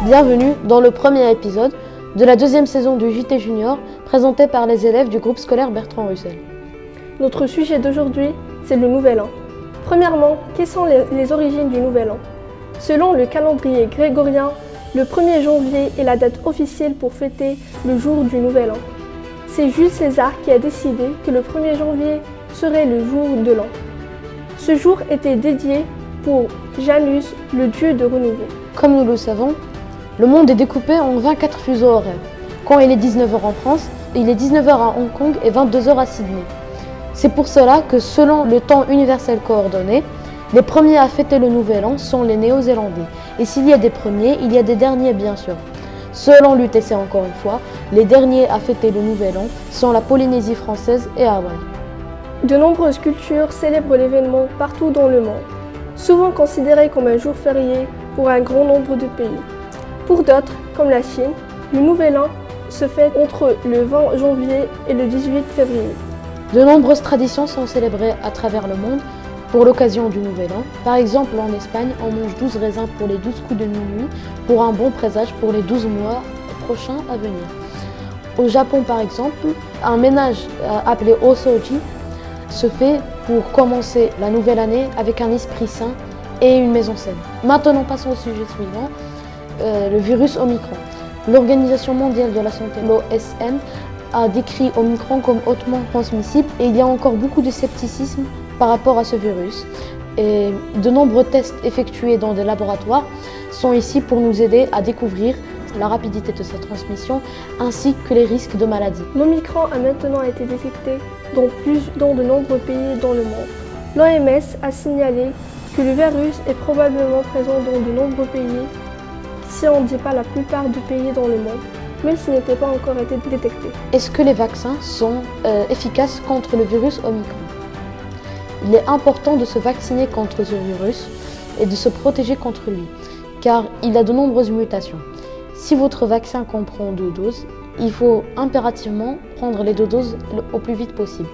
Bienvenue dans le premier épisode de la deuxième saison du JT Junior, présenté par les élèves du groupe scolaire Bertrand Russell. Notre sujet d'aujourd'hui, c'est le Nouvel An. Premièrement, quelles sont les origines du Nouvel An? Selon le calendrier grégorien, le 1er janvier est la date officielle pour fêter le jour du Nouvel An. C'est Jules César qui a décidé que le 1er janvier serait le jour de l'an. Ce jour était dédié pour Janus, le dieu de renouveau. Comme nous le savons, le monde est découpé en 24 fuseaux horaires. Quand il est 19h en France, il est 19h à Hong Kong et 22h à Sydney. C'est pour cela que selon le temps universel coordonné, les premiers à fêter le Nouvel An sont les Néo-Zélandais. Et s'il y a des premiers, il y a des derniers bien sûr. Selon l'UTC encore une fois, les derniers à fêter le Nouvel An sont la Polynésie française et Hawaï. De nombreuses cultures célèbrent l'événement partout dans le monde, souvent considéré comme un jour férié pour un grand nombre de pays. Pour d'autres, comme la Chine, le Nouvel An se fête entre le 20 janvier et le 18 février. De nombreuses traditions sont célébrées à travers le monde pour l'occasion du Nouvel An. Par exemple, en Espagne, on mange 12 raisins pour les 12 coups de minuit pour un bon présage pour les 12 mois prochains à venir. Au Japon, par exemple, un ménage appelé Osoji se fait pour commencer la nouvelle année avec un esprit sain et une maison saine. Maintenant, passons au sujet suivant, le virus Omicron. L'Organisation mondiale de la santé, l'OMS, a décrit Omicron comme hautement transmissible et il y a encore beaucoup de scepticisme par rapport à ce virus. Et de nombreux tests effectués dans des laboratoires sont ici pour nous aider à découvrir la rapidité de sa transmission ainsi que les risques de maladie. L'Omicron a maintenant été détecté dans de nombreux pays dans le monde. L'OMS a signalé que le virus est probablement présent dans de nombreux pays, si on ne dit pas la plupart des pays dans le monde, même s'il n'était pas encore été détecté. Est-ce que les vaccins sont efficaces contre le virus Omicron? Il est important de se vacciner contre ce virus et de se protéger contre lui, car il a de nombreuses mutations. Si votre vaccin comprend 2 doses, il faut impérativement prendre les 2 doses au plus vite possible.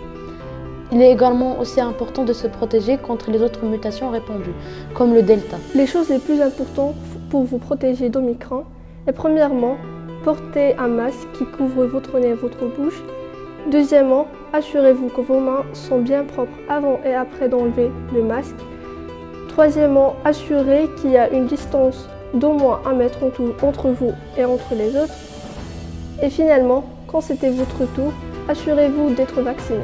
Il est également aussi important de se protéger contre les autres mutations répandues, comme le Delta. Les choses les plus importantes pour vous protéger d'Omicron est premièrement, portez un masque qui couvre votre nez et votre bouche. Deuxièmement, assurez-vous que vos mains sont bien propres avant et après d'enlever le masque. Troisièmement, assurez qu'il y a une distance d'au moins 1 mètre entre vous et entre les autres. Et finalement, quand c'était votre tour, assurez-vous d'être vacciné.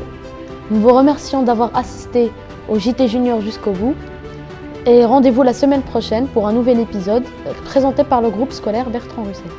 Nous vous remercions d'avoir assisté au JT Junior jusqu'au bout et rendez-vous la semaine prochaine pour un nouvel épisode présenté par le groupe scolaire Bertrand Russell.